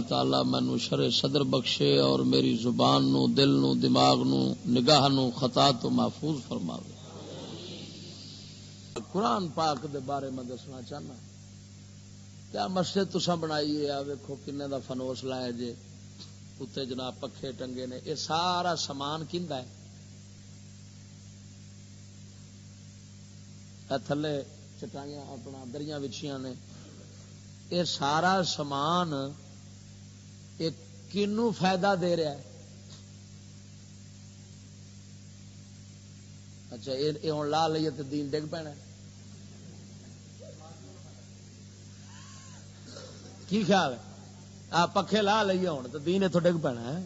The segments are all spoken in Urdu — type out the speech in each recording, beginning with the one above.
تعالی مینوں شر صدر بخشے اور میری زبان نو، دل نو، دماغ نو، نگاہ نو خطا تو محفوظ فرماوے۔ قرآن پاک دے بارے میں دسنا چاہنا، کیا مسجد تساں بنائی ہے، آ ویکھو کنے دا فنوس لایا جے، اتنے جناب پکھے ٹنگے نے، یہ سارا سامان کیندا ہے؟ تھلے چٹائیاں اپنا دریاں وچھیاں نے، یہ سارا سامان کنوں فائدہ دے رہا ہے؟ اچھا یہ ہوں لا لیے تو دین ڈگ پینا، کی خیال ہے؟ پکھے لا لیے ہوں تو دین اتوں ڈگ پینا ہے؟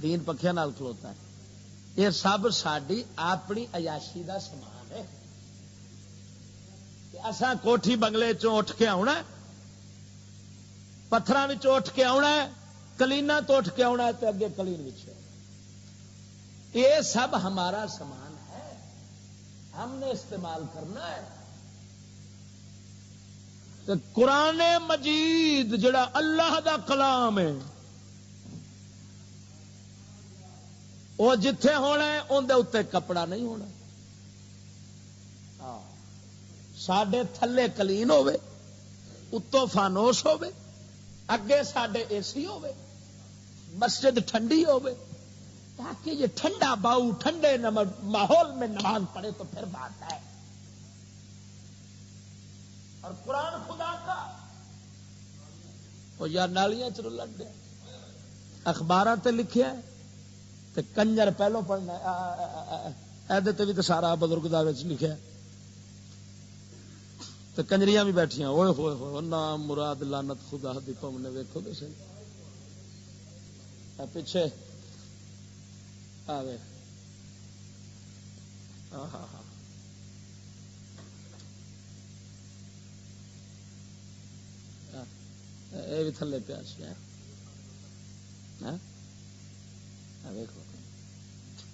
دین پکھے نال کھلوتا ہے۔ یہ سب ساری اپنی عیاشی دا سامان ہے۔ اساں کوٹھی بنگلے چوں اٹھ کے آنا، پتھراں وچوں اٹھ کے آنا، کلینا تو اٹھ کے آنا تو اگے کلین وچ، یہ سب ہمارا سامان ہے، ہم نے استعمال کرنا ہے۔ تو قرآن مجید جڑا اللہ دا کلام ہے، وہ جتھے ہونا ہے اندر اتنے کپڑا نہیں ہونا، ساڈے تھلے کلین ہوے، اتوں فانوس ہوے، اگے ساڈے اے سی ہوے، مسجد ٹھنڈی ہوے، تاکہ یہ ٹھنڈا باؤ ٹھنڈے ماحول میں نماز پڑھے تو پھر بات ہے۔ اور قرآن خدا کا وہ یا نالیاں چ رلن دیا، اخباراں تے لکھیا ہے تے کنجر پہلو پڑھنا، ایدے بھی تو سارا بزرگ دا وچ لکھیا ہے، تو کنجریاں بھی بیٹھیاں، اوئے ہوئے ہوئے نام مراد لعنت خدا دی قوم نے، ویکھو تو صحیح پیچھے آوے، ہاں ہاں ہاں یہ بھی تھلے پیا سی،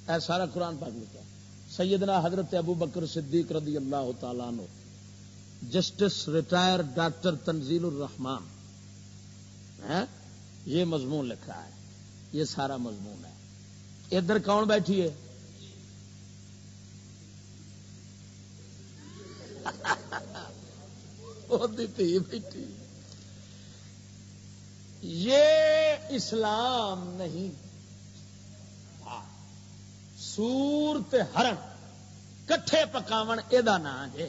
اے سارا قرآن پاک لکھا۔ سیدنا حضرت ابو بکر صدیق رضی اللہ تعالیٰ عنہ، جسٹس ریٹائر ڈاکٹر تنزیل الرحمان، یہ مضمون لکھا ہے، یہ سارا مضمون ہے۔ ادھر کون بیٹھی ہے؟ بیٹھی، یہ اسلام نہیں، سور تے ہرن کٹھے پکاون یہ نام ہے،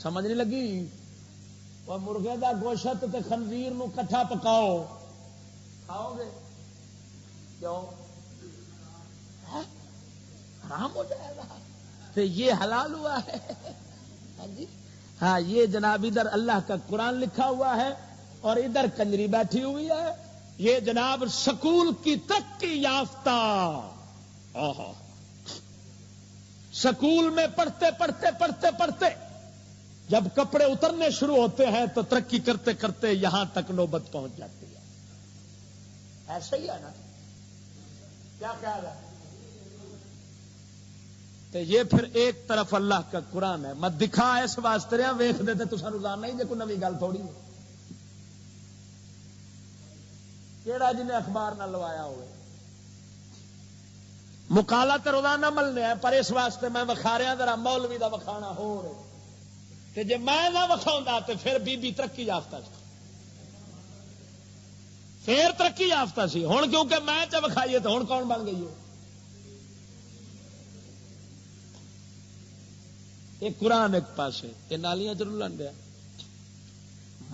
سمجھ نہیں لگی؟ اور مرغے دا گوشت تے خنزیر نو کٹھا پکاؤ، کھاؤ گے؟ کیوں؟ حرام ہو جائے گا، تو یہ حلال ہوا ہے؟ ہاں جی، ہاں یہ جناب ادھر اللہ کا قرآن لکھا ہوا ہے اور ادھر کنجری بیٹھی ہوئی ہے، یہ جناب سکول کی ترقی یافتہ، سکول میں پڑھتے پڑھتے پڑھتے پڑھتے جب کپڑے اترنے شروع ہوتے ہیں تو ترقی کرتے کرتے یہاں تک نوبت پہنچ جاتی ہے۔ ایسا ہی ہے نا؟ کیا خیال ہے؟ تو یہ پھر ایک طرف اللہ کا قرآن ہے، میں دکھا اس واسطے رہا ویخ دیتے تو سانو جان نہیں، جے کوئی نوی گل تھوڑی ہے، کیڑا جنہیں اخبار نہ لوایا ہوئے، مکالا تو روزانہ ملنے ہے، پر اس واسطے میں وکھا رہا ذرا مولوی دا وکھانا ہو رہے، تے جے میں نہ وکھاؤں تے پھر بی بی ترقی یافتہ سی، پھر ترقی یافتہ سی، ہن کیونکہ میں چ وکھائیے تو ہن کون بن گئی ہے؟ یہ قرآن ایک پاسے، یہ نالیاں چ رلن دیا،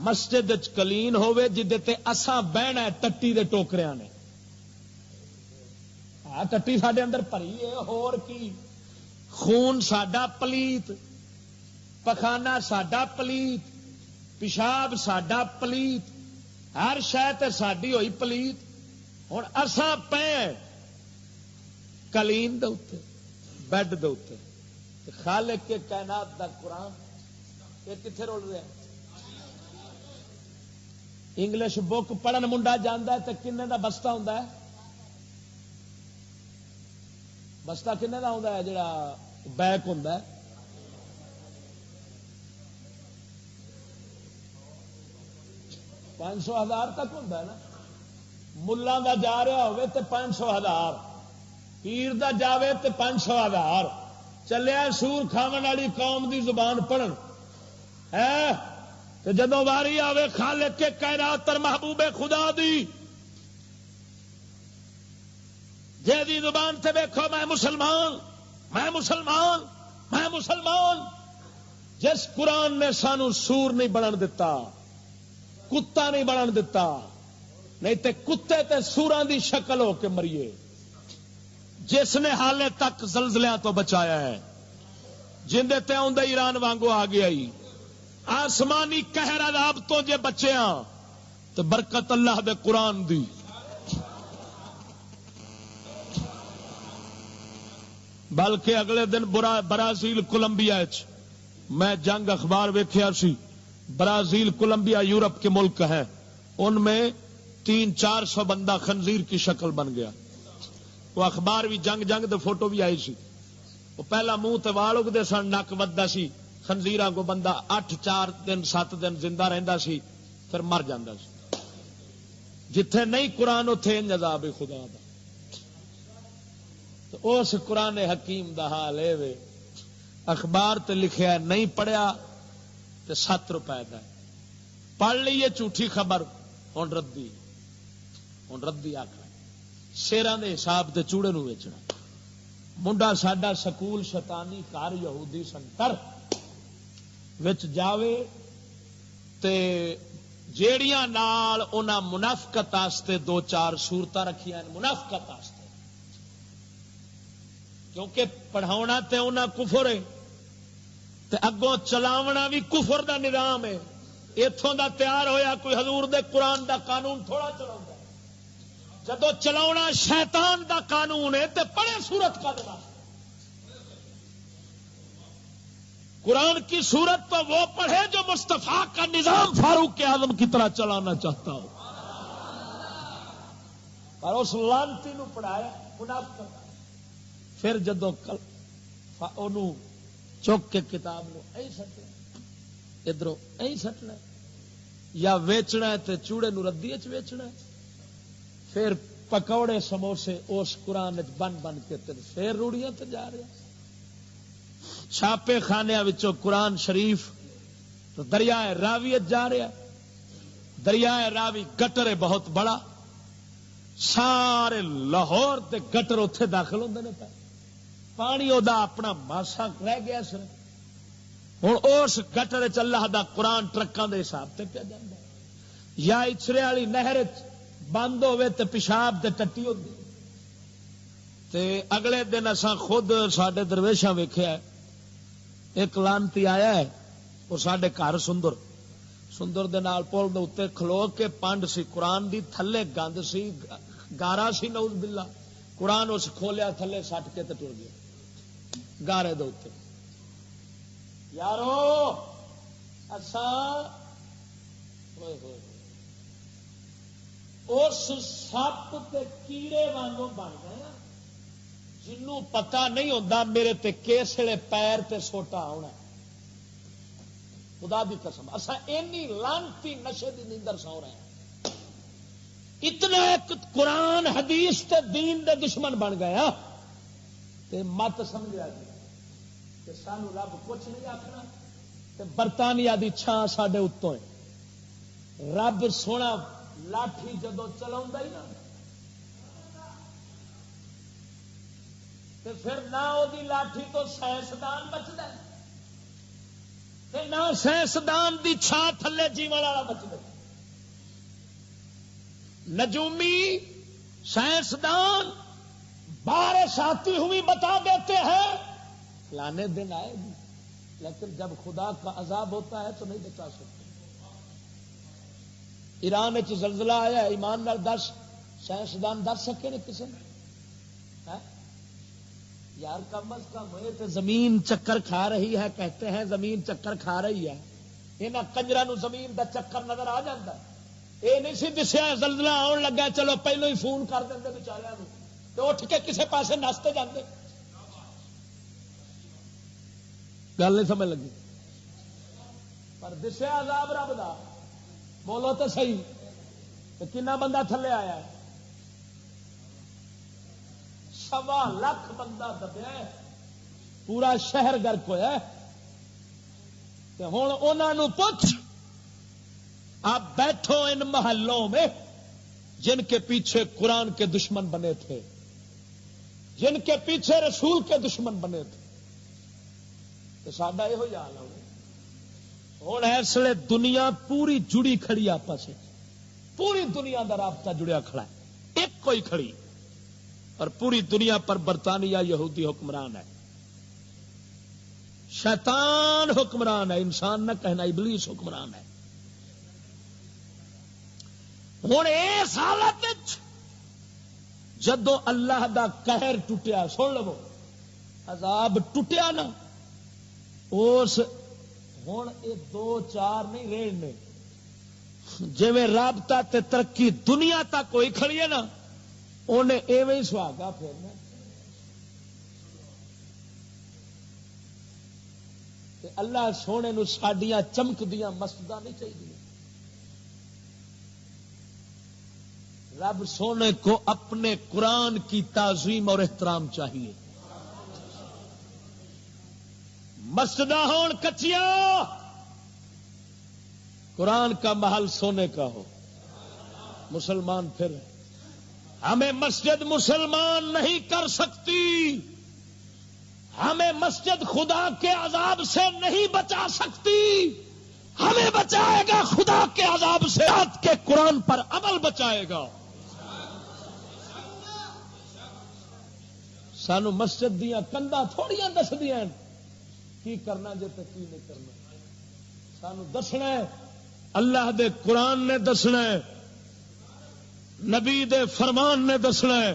مسجد کلین ہوے جدے تے اساں بہنا ہے ٹٹی دے ٹوکریاں نے، ٹٹی ساڈے اندر پری ہے، ہور کی خون ساڈا پلیت، پخانہ ساڈا پلیت، پیشاب ساڈا پلیت، ہر شے تے ساڈی ہوئی پلیت، ہن اساں پے کلین دے اوتے، بیڈ دے اوتے، خالق کے کائنات دا قرآن یہ کتنے رول رہا ہے؟ انگلش بک پڑھن منڈا جانا ہے تو کنے دا بستہ ہوں، بستہ کنے دا ہوں جڑا بیک ہوں، 500,000 تک ہوتا ہے نا. ملا دا جا رہا ہوے تے 500,000، پیر دا جاوے تے 500,000. چلیا سور کھاون والی قوم دی زبان پڑھن ہے تے جدوں واری آوے خالق کے کائنات اور محبوب خدا دی جے دی زبان سے ویکھو میں مسلمان میں مسلمان میں مسلمان. جس قرآن نے سانو سور نہیں بنن دتا، کتا نہیں بنن دتا، نہیں تے کتے تے سوراں دی شکل ہو کے مریے. جس نے حالے تک زلزلیاں تو بچایا ہے، جندے تے آندا ایران وانگو آ گیا ہی آسمانی قہر عذاب تو جے بچیاں تو برکت اللہ دے قرآن دی. بلکہ اگلے دن برازیل کولمبیا میں جنگ اخبار ویکھیا سی. برازیل کولمبیا یورپ کے ملک ہیں، ان میں 300-400 بندہ خنزیر کی شکل بن گیا. وہ اخبار بھی جنگ دے فوٹو بھی آئی سی. وہ پہلا منہ تے وال اگدے سن، نک ودا سی. خنزیراں کو بندہ 8 دن 7 دن زندہ رہندا سی پھر مر جاندا سی. جتھے نہیں قرآن اوتھے عذاب خدا دا. تو اس قرآن حکیم دا حال اے وے اخبار تے لکھیا ہے، نہیں پڑھیا تے 7 روپے دا. پڑھ لیے جھوٹھی خبر، ہن ردی آکھنا شیراں دے حساب تے چوڑے نو ویچنا. منڈا ساڈا سکول شیطانی کار یہودی سنٹر وچ جاوے تے جیڑیاں نال انہاں منافقت واسطے 2-4 صورتاں رکھیاں منافقت واسطے، کیونکہ پڑھاونا تے انہاں کفر ہے تے اگوں چلاونا بھی کفر دا نظام ہے. ایتھوں دا تیار ہویا کوئی حضور دے قرآن دا قانون تھوڑا چلاؤں گا. جدو چلاونا شیطان دا قانون ہے تے پڑھے صورت کا دماغ. قرآن کی صورت تو وہ پڑھے جو مصطفیٰ کا نظام فاروق اعظم کی طرح چلانا چاہتا ہو. اور اس لانتی نو پڑھایا منافقت. پھر جدو انہوں چک کے کتاب نو ائی سٹنا، ادھروں ائی سٹنا، یا ویچنا ہے تے چوڑے نو ردی وچ ویچنا ہے. پھر پکوڑے سموسے اس قرآن بن کے پھر روڑیاں تے جا رہے. چھاپے خانیاں وچوں قرآن شریف تو دریائے راوی جا رہا. دریائے راوی گٹر ہے بہت بڑا، سارے لاہور تے گٹر اتنے داخل ہوندے نے پے. پانی وہ اپنا ماسا رہ گیا سر. ہوں اس گٹر چ اللہ دا قرآن ٹرکاں دے حساب سے پیا جاتا. یا اچھرے والی نہر بند ہوے تے پیشاب تے ٹٹی ہوتی. تے اگلے دن اساں خود ساڈے درویشاں ویکھیا ہے، ایک لانتی آیا ہے وہ ساڈے گھر سندر دے نال پل دے اوتے کھلو کے پانڈ سی قرآن دی، تھلے گند سی، گارا سی، نعوذ باللہ. قرآن اس کھولیا تھلے سٹ کے تے ٹر گیا گارے دے اوتے. یارو اساں اس سپ تے کیڑے وانگوں بن گئے جنوں پتہ نہیں ہوتا میرے تے کیسڑے پیر تے سوٹا آنا. خدا دی قسم اساں اینی لانتی نشے دی نیندر سو رہے ہیں. اتنا ایک قرآن حدیث تے دین دے دشمن بن گیا تے مت سمجھا جی کہ سانو رب کچھ نہیں آخنا تے برطانیہ دی چھان ساڈے اتوں ہے. رب سونا لاٹھی جدو چلا ہی نا تے پھر نہ وہ لاٹھی تو سائنسدان بچتا نہ سائنسدان دی چھان تھلے جیون والا بچتا. نجومی سائنسدان بارش آتی ہوئی بتا دیتے ہیں فلانے دن آئے گی، لیکن جب خدا کا عذاب ہوتا ہے تو نہیں بتا سکتے. ایران زلزلہ آیا ہے، ایمان نال 10 سائنسدان دس سکے نے کسی نے؟ یار کم از کم ہوئے تو زمین چکر کھا رہی ہے، کہتے ہیں زمین چکر کھا رہی ہے. یہاں کنجرا زمین دا چکر نظر آ جاتا ہے. یہ نہیں سی دسیا زلزلہ آن لگا چلو پہلو ہی فون کر دیں بچارے تو اٹھ کے کسے پاسے نستے جاندے. گل نہیں سمجھ لگی. پر دسیا عذاب رب دا بولو تو صحیح. کنا بندہ تھلے آیا ہے؟ 1.25 لاکھ بندہ دبیا ہے، پورا شہر گرک ہوا ہے. ہوں انہوں پوچھ، آپ بیٹھو ان محلوں میں جن کے پیچھے قرآن کے دشمن بنے تھے، جن کے پیچھے رسول کے دشمن بنے تھے، تو ساڈا یہ حال ہے. ہوں اس لیے دنیا پوری جڑی کھڑی آپس، پوری دنیا کا رابطہ جڑیا کھڑا ہے، ایک کوئی کھڑی، اور پوری دنیا پر برطانیہ یہودی حکمران ہے، شیطان حکمران ہے، انسان نہ کہنا ابلیس حکمران ہے. ہوں اس حالت جدو اللہ دا قہر ٹوٹیا، سن لو عذاب ٹوٹیا نا، اس ہوں یہ 2-4 نہیں رہنے، جی رابطہ تے ترقی دنیا تک کوئی کھڑی ہے نا، انہیں ایویں سہاگا پھیرنا. اللہ سونے نو ساڈیاں چمکدیاں مسجداں نہیں چاہیے. رب سونے کو اپنے قرآن کی تعظیم اور احترام چاہیے. مسجداں ہون کچیاں، قرآن کا محل سونے کا ہو. مسلمان پھر ہمیں مسجد مسلمان نہیں کر سکتی، ہمیں مسجد خدا کے عذاب سے نہیں بچا سکتی، ہمیں بچائے گا خدا کے عذاب سے، رات کے قرآن پر عمل بچائے گا. سانو مسجد دیا کندا تھوڑیاں دس دیا کی کرنا جے تے کی نہیں کرنا. سانو دسنا ہے اللہ دے قرآن نے دسنا ہے، نبی دے فرمان نے دسنا ہے،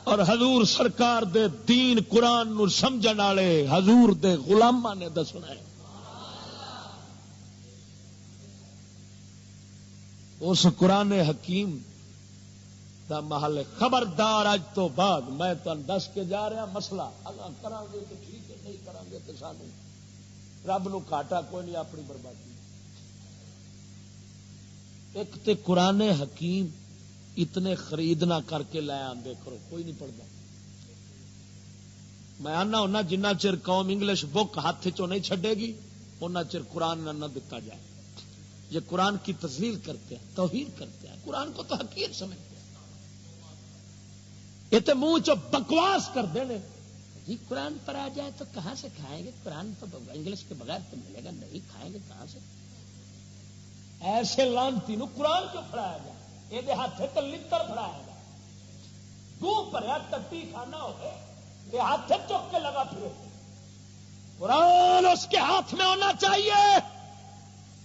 اور حضور سرکار دے دین قرآن نو سمجھن والے حضور دے غلاماں نے دسنا ہے. اس قرآن حکیم دا محل. خبردار اج تو بعد میں تمہیں دس کے جا رہا مسئلہ، اگر کریں گے تو ٹھیک ہے، نہیں کریں گے تو سانو رب نو گھاٹا کوئی نہیں، اپنی بربادی. ایک تے قرآن حکیم اتنے خرید نہ کر کے لے آندے کرو، کوئی نہیں پڑھتا. میں آنا ہونا جنہ چر قوم انگلش بک ہاتھ چوں نہیں چھڈے گی اُنہ چر قرآن نہ دتا جائے. یہ قرآن کی تذلیل کرتے ہیں، توہین کرتے ہیں، قرآن کو تو حقیر سمجھتے ہیں. یہ تو منہ چو بکواس کرتے ہیں جی قرآن پر آ جائے تو کہاں سے کھائیں گے، قرآن تو انگلش کے بغیر تو ملے گا نہیں، کھائیں گے کہاں سے. ایسے لانتی نو قرآن کیوں پڑھایا جائے، یہ ہاتھ تو لڑ پڑھایا جائے. دو پریا ٹٹی کھانا ہو یہ ہاتھ چک کے لگا پھرے. قرآن اس کے ہاتھ میں ہونا چاہیے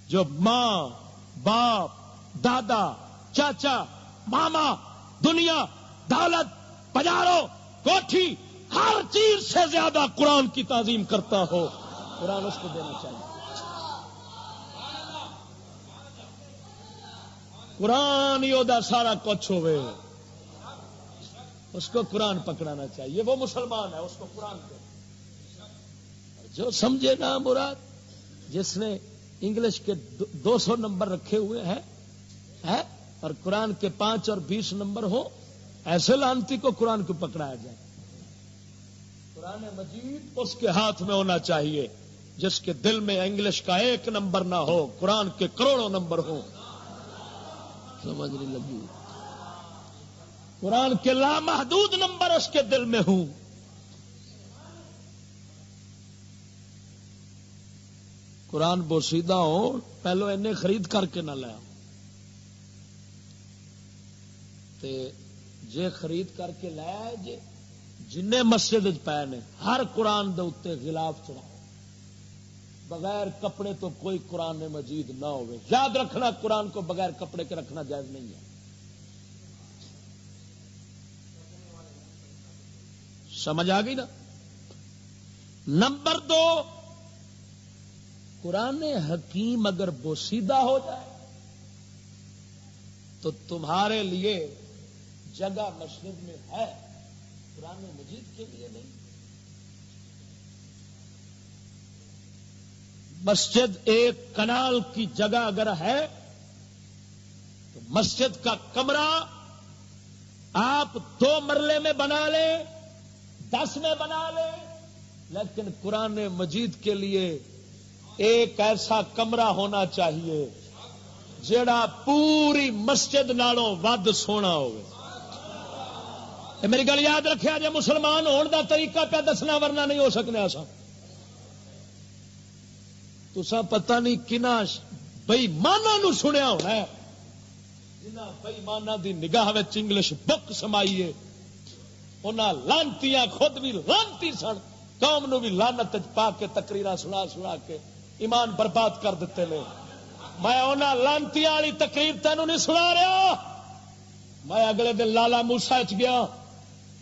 جو ماں باپ دادا چاچا ماما دنیا دولت بازاروں کوٹھی ہر چیز سے زیادہ قرآن کی تعظیم کرتا ہو، قرآن اس کو دینا چاہیے. قرآن ہی دا سارا کچھ ہوئے، اس کو قرآن پکڑانا چاہیے. وہ مسلمان ہے، اس کو قرآن دے. جو سمجھے نا مراد، جس نے انگلش کے 200 نمبر رکھے ہوئے ہیں اور قرآن کے 5 اور 20 نمبر ہو، ایسے لانتی کو قرآن کو پکڑایا جائے. قرآن مجید اس کے ہاتھ میں ہونا چاہیے جس کے دل میں انگلش کا 1 نمبر نہ ہو، قرآن کے کروڑوں نمبر ہو. سمجھ نہیں لگی؟ قرآن کے لامحدود نمبر اس کے دل میں ہوں. قرآن بوسیدہ ہو، پہلو اینے خرید کر کے نہ لیا، جے خرید کر کے لایا جے جن مسجد پے نے ہر قرآن دے اتنے غلاف چڑھا، بغیر کپڑے تو کوئی قرآن مجید نہ ہوئے. یاد رکھنا قرآن کو بغیر کپڑے کے رکھنا جائز نہیں ہے. سمجھ آ گئی نا؟ نمبر 2، قرآن حکیم اگر بوسیدہ ہو جائے تو تمہارے لیے جگہ مسجد میں ہے، قرآن مجید کے لیے نہیں. مسجد ایک کنال کی جگہ اگر ہے تو مسجد کا کمرہ آپ 2 مرلے میں بنا لیں، 10 میں بنا لیں، لیکن قرآن مجید کے لیے ایک ایسا کمرہ ہونا چاہیے جڑا پوری مسجد نالوں ود سونا ہوگا. میری گل یاد رکھیا جے، مسلمان ہون دا طریقہ پہ دسنا ورنہ نہیں ہو سکنے. آسان تسا پتہ نہیں کنا بےماناں نو سنیا ہونا ہے، جنہاں بےماناں دی نگاہ وچ انگلش بک سمائی ہے. انہاں لانتیاں خود بھی لانتی سن، قوم نو بھی لعنت پا کے تقریراں سنا سنا کے ایمان برباد کر دیتے نے. میں انہاں لانتیاں والی تقریر تینوں نہیں سنا رہا. میں اگلے دن لالا موسا گیا،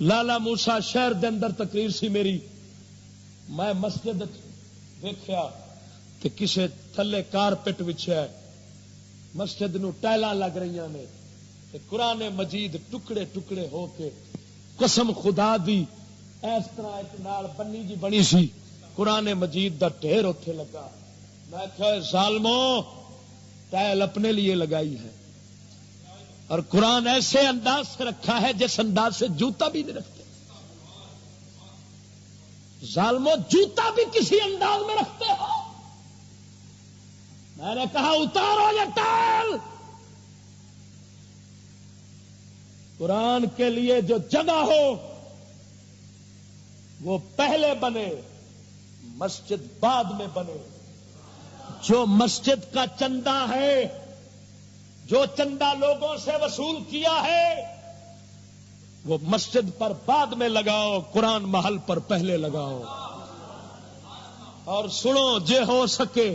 لالا موسا شہر دے اندر تقریر سی میری. میں مسجد دیکھا کہ کسے تھلے کارپٹ وچھیا ہے، مسجد نو ٹائلاں لگ رہی نے، قرآن مجید ٹکڑے ٹکڑے ہو کے قسم خدا دی اس طرح ایک نال بنی جی بنی سی، قرآن مجید دا ڈھیر اوتھے لگا. میں کہا ظالمو، ٹائل اپنے لیے لگائی ہے اور قرآن ایسے انداز سے رکھا ہے جس انداز سے جوتا بھی نہیں رکھتے. ظالمو، جوتا بھی کسی انداز میں رکھتے ہو. میں نے کہا اتارو یہ ٹائل. قرآن کے لیے جو جگہ ہو وہ پہلے بنے، مسجد بعد میں بنے. جو مسجد کا چندہ ہے، جو چندہ لوگوں سے وصول کیا ہے، وہ مسجد پر بعد میں لگاؤ، قرآن محل پر پہلے لگاؤ. اور سنو، جے ہو سکے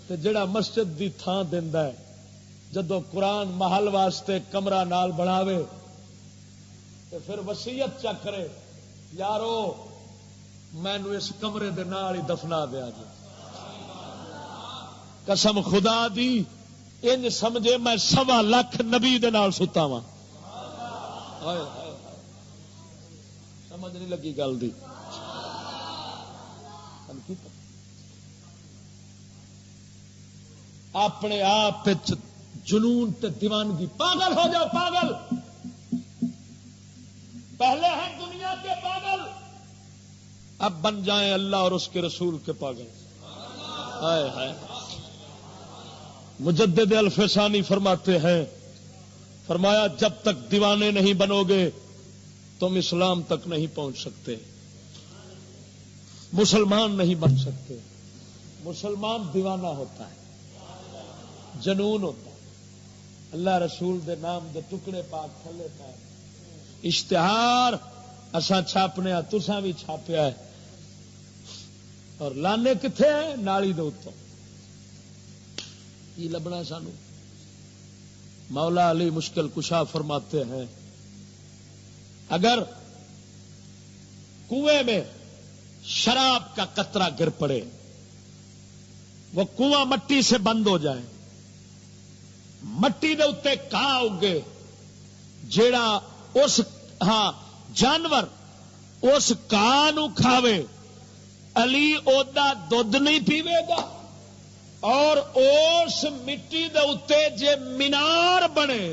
تو جڑا مسجد دی تھان دیندا ہے، جدو قرآن محل واسطے کمرہ نال بناوے تو پھر وصیت چکرے، یارو مینو اس کمرے دے نال ہی دفنا دیا جی. قسم خدا دی انج سمجھے میں 1.25 لاکھ نبی دے نال ستا وا. سمجھ نہیں لگی گل دی. اپنے آپ جنون تے دیوانگی، پاگل ہو جاؤ پاگل. پہلے ہیں دنیا کے پاگل، اب بن جائیں اللہ اور اس کے رسول کے پاگل. ہائے ہائے. مجدد الفسانی فرماتے ہیں، فرمایا جب تک دیوانے نہیں بنو گے تم اسلام تک نہیں پہنچ سکتے، مسلمان نہیں بن سکتے. مسلمان دیوانہ ہوتا ہے، جنون ہوتا ہے. اللہ رسول دے نام دے ٹکڑے پاک تھلے پائے، اشتہار اساں چھاپنے، تساں بھی چھاپیا ہے، اور لانے کتنے ہیں؟ نالی دے اتوں. کی لبنا سانو؟ مولا علی مشکل کشا فرماتے ہیں، اگر کنویں میں شراب کا قطرہ گر پڑے، وہ کنواں مٹی سے بند ہو جائے، مٹی دے اتنے کھا اگے، جیڑا اس جانور اس کاہ نو کھاوے، علی اودا دودھ نہیں پیوے گا. اور اس مٹی دے اتنے جے مینار بنے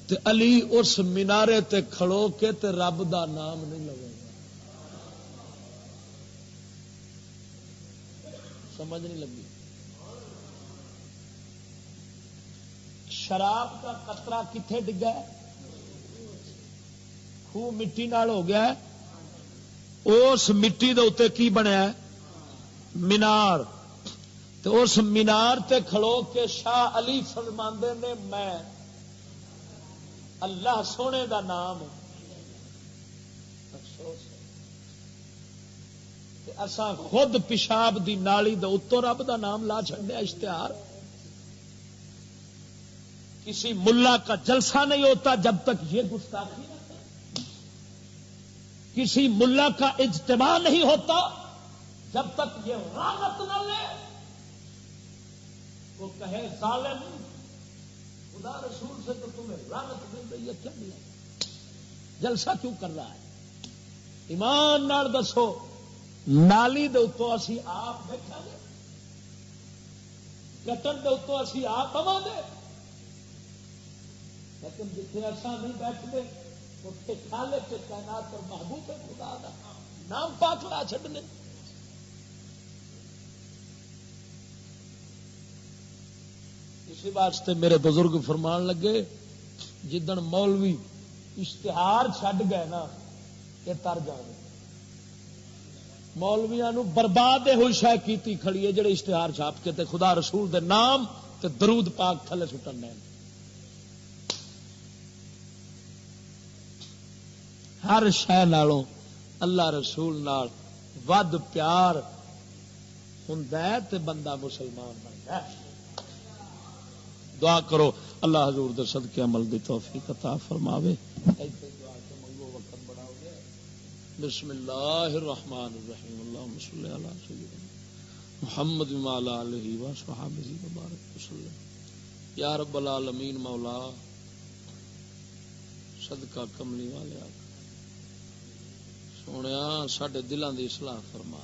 تے علی اس مینارے تے کھڑو کے تے رب دا نام نہیں لگے گا. سمجھ نہیں لگی؟ شراب کا قطرہ کتنے ڈگا ہے؟ خوہ مٹی نال ہو گیا ہے، اس مٹی دے اتنے کی بنیا ہے؟ مینار. تو اس مینار تے کھڑو کے شاہ علی فرماندے نے میں اللہ سونے دا نام. افسوس ہے اساں خود پیشاب دی نالی دے اتوں رب دا نام لا چھڈیا. اشتہار. کسی ملا کا جلسہ نہیں ہوتا جب تک یہ گستاخی نہ کرے، کسی ملا کا اجتماع نہیں ہوتا جب تک یہ رحمت نہ لے. وہ کہے ظالم، خدا رسول سے تو تمہیں رحمت مل رہی ہے، کیا ملا؟ جلسہ کیوں کر رہا ہے؟ ایمان نال دسو، نالی دے اتوں اسی آپ بیٹھا گے، کٹن کے اتوں اسی آ پوا گے، لیکن جتنے اصا نہیں بیٹھتے اتنے خالق کے کائنات اور محبوب خدا دا نام پاک لا چھڈنے۔ اسی واسطے میرے بزرگ فرمان لگے جدن مولوی اشتہار چھڈ گئے نا یہ تر جانے، مولویاں نو برباد ہوئی شے کیتی کھڑی ہے جڑے اشتہار چھاپ کے تے خدا رسول دے نام تے درود پاک تھلے سٹن لین۔ ہر شے نالوں اللہ رسول نال ود پیار ہوندا ہے تے بندہ مسلمان بنتا ہے۔ دعا کرو اللہ حضور دے صدقے عمل دی توفیق عطا فرماوے۔ بسم اللہ الرحمن الرحیم اللہم صلی علی سیدنا محمد وعلی آلہ وصحبہ وبارک وسلم۔ یا رب العالمین مولا صدقہ کملی والے آقا سونیا ساڈے دلاں دی اصلاح فرما،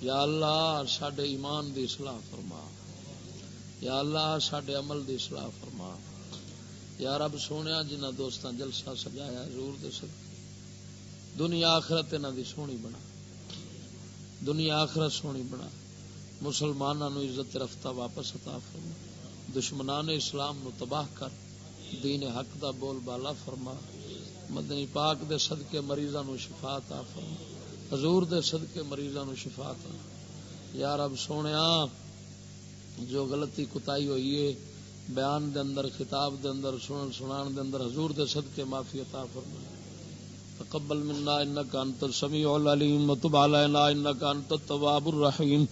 یا اللہ ساڈے ایمان دی اصلاح فرما، یا اللہ ساڈے عمل دی اصلاح فرما، یا رب سونیا جنہ دوستاں جلسہ سجایا حضور دے صدقے دنیا آخرت انہاں دی سونی بنا، دنیا آخرت سونی بنا، مسلماناں نو عزت رفتہ واپس عطا فرما، دشمنان اسلام نو تباہ کر، دین حق دا بول بالا فرما، مدنی پاک دے صدقے مریضاں نو شفا عطا فرما، حضور دے صدقے مریضاں نو شفا عطا، یا رب سونیا جو غلطی کوتاہی ہوئی ہے بیان دے اندر خطاب دے اندر سنان دے اندر حضور دے صدقے معافی عطا فرما، تقبل منا انک انت السمیع العلیم وتب علینا انک انت التواب الرحیم،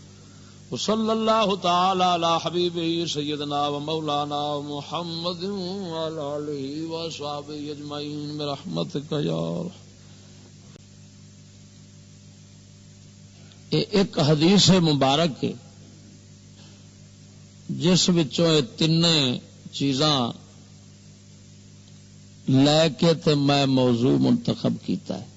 وصلی اللہ تعالی علی حبیبہ سیدنا و مولانا محمد وعلی آلہ وصحبہ اجمعین برحمتک یا ارحم۔ ایک حدیث مبارک ہے جس وچوں یہ تین چیزاں لے کے تے میں موضوع منتخب کیتا ہے۔